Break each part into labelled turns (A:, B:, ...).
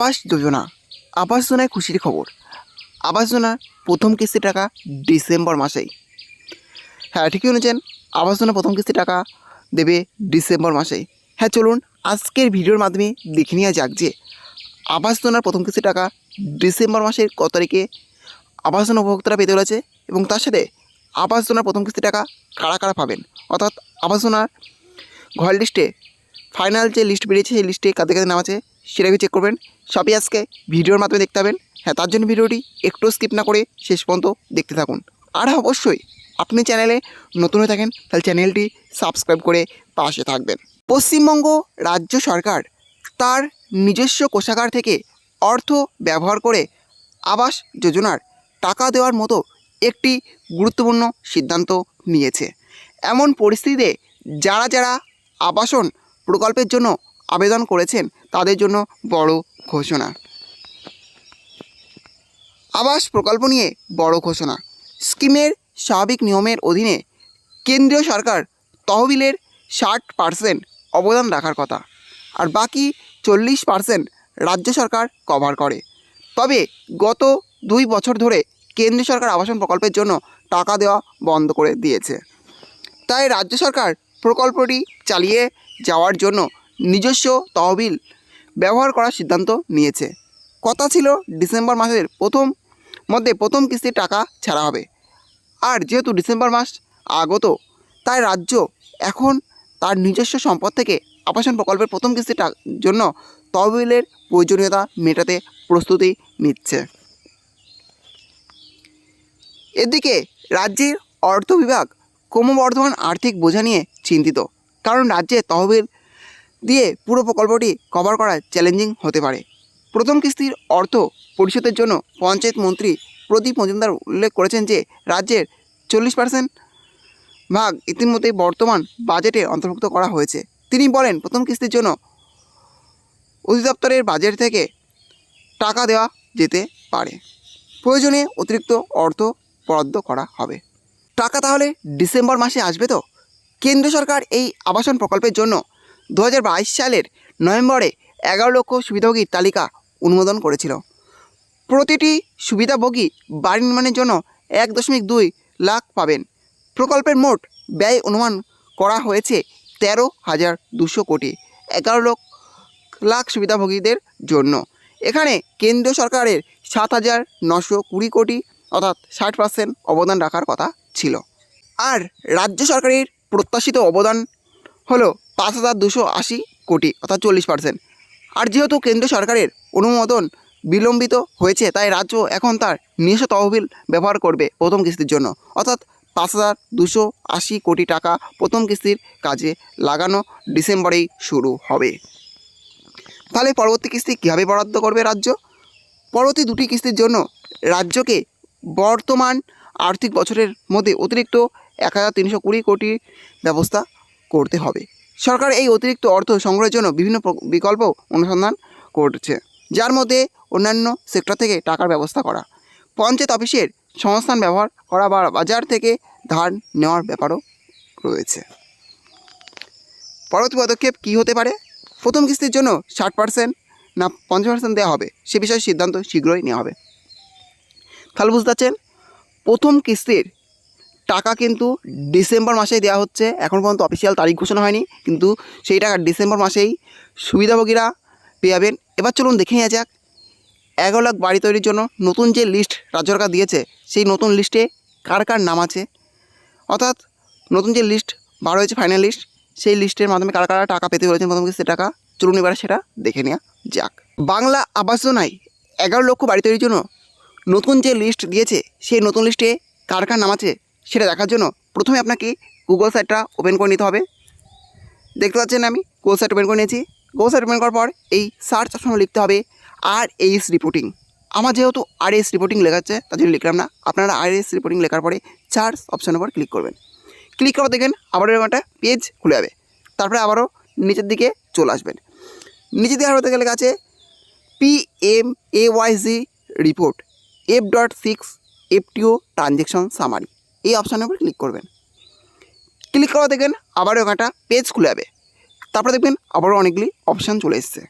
A: আবাস যোজনা আবাস যোজনায় খুশির খবর। আবাস যোজনার প্রথম কিস্তির টাকা ডিসেম্বর মাসেই। হ্যাঁ, ঠিকই শুনেছেন, আবাস যোজনা প্রথম কিস্তির টাকা দেবে ডিসেম্বর মাসেই। হ্যাঁ, চলুন আজকের ভিডিওর মাধ্যমে দেখে নেওয়া যাক যে আবাস যোজনার প্রথম কিস্তির টাকা ডিসেম্বর মাসের কত তারিখে আবাস যোজনা উপভোক্তারা পেতে চলেছে এবং তার সাথে আবাস যোজনার প্রথম কিস্তির টাকা কারা কারা পাবেন, অর্থাৎ আবাস যোজনার ঘর লিস্টে ফাইনাল যে লিস্ট বেরিয়েছে সেই লিস্টে কাদের কাদের নাম আছে সেটাকে চেক করবেন। সবই আজকে ভিডিওর মাধ্যমে দেখতে পাবেন। হ্যাঁ, তার জন্য ভিডিওটি একটু স্কিপ না করে শেষ পর্যন্ত দেখতে থাকুন। আর অবশ্যই আপনি চ্যানেলে নতুন হয়ে থাকেন তাহলে চ্যানেলটি সাবস্ক্রাইব করে পাশে থাকবেন। পশ্চিমবঙ্গ রাজ্য সরকার তার নিজস্ব কোষাগার থেকে অর্থ ব্যবহার করে আবাস যোজনার টাকা দেওয়ার মতো একটি গুরুত্বপূর্ণ সিদ্ধান্ত নিয়েছে। এমন পরিস্থিতিতে যারা যারা আবাসন প্রকল্পের জন্য আবেদন করেছেন তাদের জন্য বড় ঘোষণা। আবাস প্রকল্প নিয়ে বড় ঘোষণা। স্কিমের স্বাভাবিক নিয়মের অধীনে কেন্দ্রীয় সরকার তহবিলের 60% অবদান রাখার কথা, আর বাকি 40% রাজ্য সরকার কভার করে। তবে গত 2 বছর ধরে কেন্দ্রীয় সরকার আবাসন প্রকল্পের জন্য টাকা দেওয়া বন্ধ করে দিয়েছে। তাই রাজ্য সরকার প্রকল্পটি চালিয়ে যাওয়ার জন্য নিজস্ব তহবিল ব্যবহার করার সিদ্ধান্ত নিয়েছে। কথা ছিল ডিসেম্বর মাসের প্রথম কিস্তির টাকা ছাড়া হবে, আর যেহেতু ডিসেম্বর মাস আগত তাই রাজ্য এখন তার নিজস্ব সম্পদ থেকে আবাসন প্রকল্পের প্রথম কিস্তির জন্য তহবিলের প্রয়োজনীয়তা মেটাতে প্রস্তুতি নিচ্ছে। এদিকে রাজ্যের অর্থ বিভাগ ক্রমবর্ধমান আর্থিক বোঝা নিয়ে চিন্তিত, কারণ রাজ্যে তহবিল দিয়ে পুরো প্রকল্পটি কভার করা চ্যালেঞ্জিং হতে পারে। প্রথম কিস্তির অর্থ পরিশোধের জন্য পঞ্চায়েত মন্ত্রী প্রদীপ মজুমদার উল্লেখ করেছেন যে রাজ্যের 40% ভাগ ইতিমধ্যেই বর্তমান বাজেটে অন্তর্ভুক্ত করা হয়েছে। তিনি বলেন, প্রথম কিস্তির জন্য অধিদপ্তরের বাজেট থেকে টাকা দেওয়া যেতে পারে, প্রয়োজনে অতিরিক্ত অর্থ বরাদ্দ করা হবে। টাকা তাহলে ডিসেম্বর মাসে আসবে তো? কেন্দ্র সরকার এই আবাসন প্রকল্পের জন্য 2022 সালের নভেম্বরে 11 লক্ষ সুবিধাভোগীর তালিকা অনুমোদন করেছিল। প্রতিটি সুবিধাভোগী বাড়ি নির্মাণের জন্য 1.2 লাখ পাবেন। প্রকল্পের মোট ব্যয় অনুমান করা হয়েছে 13,200 কোটি 11 লাখ সুবিধাভোগীদের জন্য। এখানে কেন্দ্রীয় সরকারের 7,920 কোটি অর্থাৎ 60% অবদান রাখার কথা ছিল, আর রাজ্য সরকারের প্রত্যাশিত অবদান হলো 5,280 কোটি অর্থাৎ 40%। আর যেহেতু কেন্দ্র সরকারের অনুমোদন বিলম্বিত হয়েছে তাই রাজ্য এখন তার নিজস্ব তহবিল ব্যবহার করবে প্রথম কিস্তির জন্য, অর্থাৎ 5,280 কোটি টাকা প্রথম কিস্তির কাজে লাগানো ডিসেম্বরেই শুরু হবে। তাহলে পরবর্তী কিস্তি কীভাবে বরাদ্দ করবে রাজ্য? পরবর্তী 2টি কিস্তির জন্য রাজ্যকে বর্তমান আর্থিক বছরের মধ্যে অতিরিক্ত 1,320 কোটি ব্যবস্থা করতে হবে। সরকার এই অতিরিক্ত অর্থ সংগ্রহের জন্য বিভিন্ন বিকল্প অনুসন্ধান করছে, যার মধ্যে অন্যান্য সেক্টর থেকে টাকার ব্যবস্থা করা, পঞ্চায়েত অফিসের সংস্থান ব্যবহার করা বা বাজার থেকে ধার নেওয়ার ব্যাপারও রয়েছে। পরবর্তী পদক্ষেপ কী হতে পারে? প্রথম কিস্তির জন্য 60% না 50% দেওয়া হবে সে বিষয়ে সিদ্ধান্ত শীঘ্রই নেওয়া হবে। তাহলে বুঝতে পারছেন, প্রথম কিস্তির টাকা কিন্তু ডিসেম্বর মাসেই দেওয়া হচ্ছে। এখন পর্যন্ত অফিসিয়াল তারিখ ঘোষণা হয়নি, কিন্তু সেই টাকা ডিসেম্বর মাসেই সুবিধাভোগীরা পেয়ে যাবেন। এবার চলুন দেখে নেওয়া যাক 11 লাখ বাড়ি তৈরির জন্য নতুন যে লিস্ট রাজ্য সরকার দিয়েছে সেই নতুন লিস্টে কার কার নাম আছে, অর্থাৎ নতুন যে লিস্ট বার হয়েছে ফাইনাল লিস্ট, সেই লিস্টের মাধ্যমে কারা কারা টাকা পেতে চলেছেন প্রথম কিস্তির টাকা। চলুন এবার সেটা দেখে নেওয়া যাক। বাংলা আবাস যোজনায় 11 লক্ষ বাড়ি তৈরির জন্য নতুন যে লিস্ট দিয়েছে সেই নতুন লিস্টে কার কার নাম আছে সেটা দেখার জন্য প্রথমে আপনাকে গুগল সাইটটা ওপেন করে নিতে হবে। দেখতে পাচ্ছেন আমি গুগল সাইট ওপেন করে নিয়েছি। গুগল সাইট ওপেন করার পর এই সার্চ অপশনে লিখতে হবে RAS রিপোর্টিং। আমার যেহেতু RAS রিপোর্টিং লেখাচ্ছে তার জন্য লিখলাম না, আপনারা RAS রিপোর্টিং লেখার পরে সার্চ অপশনের উপর ক্লিক করবেন। ক্লিক করার দেখবেন আবারও এরকম একটা পেজ খুলে যাবে। তারপরে আবারও নিচের দিকে চলে আসবেন। নিচের দিকে আরও লেখা আছে PMAYG report F.6 FTO transaction summary, এই অপশানের উপর ক্লিক করবেন। ক্লিক করা দেখবেন আবারও একটা পেজ খুলে যাবে। তারপরে দেখবেন আবারও অনেকগুলি অপশান চলে এসছে।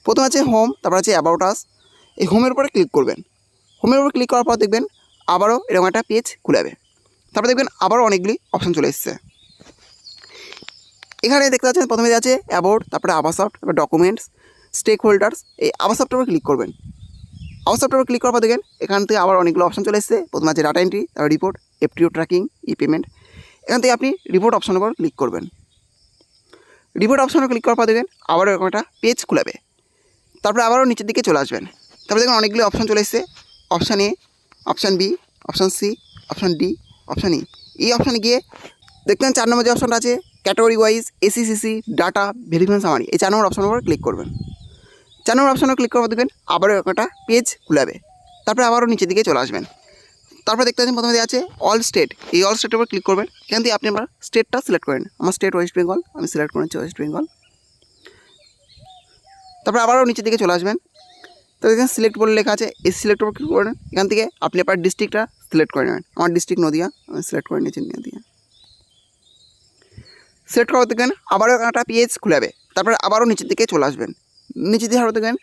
A: প্রথমে আছে হোম, তারপর আছে অ্যাবাউট আস। এই হোমের উপরে ক্লিক করবেন। হোমের উপরে ক্লিক করার পর দেখবেন আবারও এরকম একটা পেজ খুলে যাবে। তারপর দেখবেন আবারও অনেকগুলি অপশান চলে এসেছে। এখানে দেখতে পাচ্ছেন প্রথমে আছে অ্যাবাউট, তারপরে আবাসফট, তারপর ডকুমেন্টস, স্টেক হোল্ডার্স। এই আবাসফটের উপর ক্লিক করবেন। আবাসফটের উপর ক্লিক করার পর দেখবেন এখান থেকে আবার অনেকগুলো অপশান চলে এসেছে। প্রথমে আছে ডাটা এন্ট্রি, তারপর রিপোর্ট, এফটিও ট্র্যাকিং, ই পেমেন্ট। এখান থেকে আপনি রিপোর্ট অপশানের উপর ক্লিক করবেন। রিপোর্ট অপশানে ক্লিক করার পর দেখবেন আবারও এরকম একটা পেজ খুলাবে। তারপরে আবারও নিচের দিকে চলে আসবেন। তারপরে দেখবেন অনেকগুলো অপশান চলে এসেছে। Option A, option B, option C, option D, option E. এই অপশানে গিয়ে দেখবেন 4 নম্বর যে অপশানটা আছে category wise ACCC data verification summary, এই 4 নম্বর অপশানের উপর ক্লিক করবেন। 4 নম্বর অপশানে ক্লিক করার পর দেখবেন আবারও একটা পেজ খুলাবে। তারপরে আবারও নিচের দিকে চলে আসবেন। তারপরে দেখতে পাচ্ছেন প্রথমে আছে অল স্টেট। এই অল স্টেটের উপর ক্লিক করবেন। এখান থেকে আপনি আমার স্টেটটা সিলেক্ট করেন। আমার স্টেট ওয়েস্ট বেঙ্গল, আমি সিলেক্ট করে নিচ্ছি ওয়েস্ট বেঙ্গল। তারপরে আবারও নিচের দিকে চলে আসবেন। তো এখানে সিলেক্ট বলে লেখা আছে, এই সিলেক্ট উপর ক্লিক করেন। এখান থেকে আপনি আপনার ডিস্ট্রিক্টটা সিলেক্ট করে নেবেন। আমার ডিস্ট্রিক্ট নদিয়া, আমি সিলেক্ট করে নিয়েছি নদিয়া। সিলেক্ট করার দেখবেন আবারও একটা পেজ খুলাবে। তারপরে আবারও নিচের দিকে চলে আসবেন। নিচের দিকে দেখবেন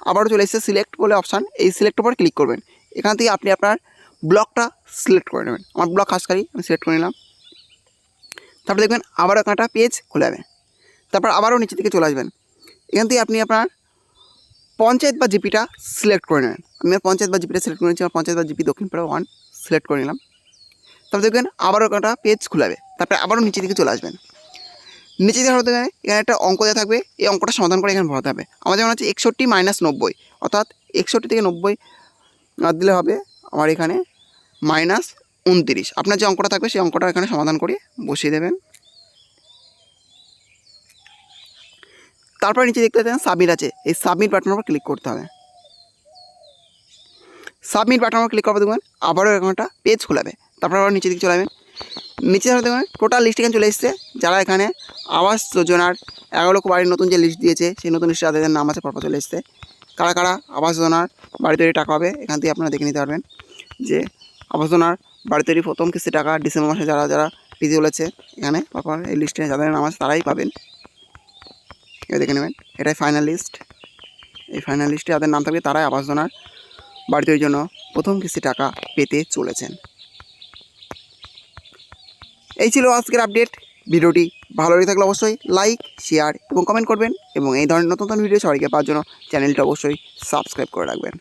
A: আবারও চলে এসেছে সিলেক্ট বলে অপশান, এই সিলেক্ট উপর ক্লিক করবেন। এখান থেকে আপনি আপনার ব্লকটা সিলেক্ট করে নেবেন। আমার ব্লক হাঁসখালি, আমি সিলেক্ট করে নিলাম। তারপরে দেখবেন আবারও একটা পেজ খুলে যাবে। তারপর আবারও নিচের দিকে চলে আসবেন। এখান থেকে আপনি আপনার পঞ্চায়েত বা জিপিটা সিলেক্ট করে নেবেন। আমি পঞ্চায়েত বা জিপিটা সিলেক্ট করে নিচ্ছি। আমার পঞ্চায়েত বা জিপি দক্ষিণপাড়া 1 সিলেক্ট করে নিলাম। তারপর দেখবেন আবারও একটা পেজ খুলাবে। তারপরে আবারও নিচের দিকে চলে আসবেন। নিচে দিকে হতে গেলে এখানে একটা অঙ্ক দেওয়া থাকবে, এই অঙ্কটা সমাধান করে এখানে ভরাতে হবে। আমার যেমন আছে 61 - 90, অর্থাৎ 61 থেকে 90 দিলে হবে আমার এখানে -29। আপনার যে অঙ্কটা থাকবে সেই অঙ্কটা এখানে সমাধান করে বসিয়ে দেবেন। তারপরে নিচে দেখতে পাচ্ছেন সাবমিট আছে, এই সাবমিট বাটনের উপর ক্লিক করতে হবে। সাবমিট বাটনের উপর ক্লিক করার পর দেখবেন আবারও এরকম একটা পেজ খোলাবে। তারপর আবার নিচে দিকে চলে যাবেন। নিচে দেখবেন টোটাল লিস্ট এখানে চলে এসেছে। যারা এখানে আবাস যোজনার 11 লক্ষ বাড়ির নতুন যে লিস্ট দিয়েছে সেই নতুন লিস্টে যাদের নাম আছে পরপর চলে এসেছে। কারা কারা আবাস যোজনার বাড়ি তৈরি টাকা পাবে এখান থেকে আপনারা দেখে নিতে পারবেন যে আবাস যোজনার বাড়ি তৈরি প্রথম কিস্তি টাকা ডিসেম্বর মাসে যারা যারা পেতে চলেছে এখানে পরপর এই লিস্টে যাদের নাম আছে তারাই পাবেন। এবার দেখে নেবেন, এটাই ফাইনাল লিস্ট। এই ফাইনাল লিস্টে যাদের নাম থাকবে তারাই আবাস যোজনার বাড়ি তৈরির জন্য প্রথম কিস্তি টাকা পেতে চলেছেন। এই ছিল আজকের আপডেট। ভিডিওটি ভালো লেগে থাকলে অবশ্যই লাইক, শেয়ার এবং কমেন্ট করবেন এবং এই ধরনের নতুন নতুন ভিডিও সবাইকে পাওয়ার জন্য চ্যানেলটা অবশ্যই সাবস্ক্রাইব করে রাখবেন।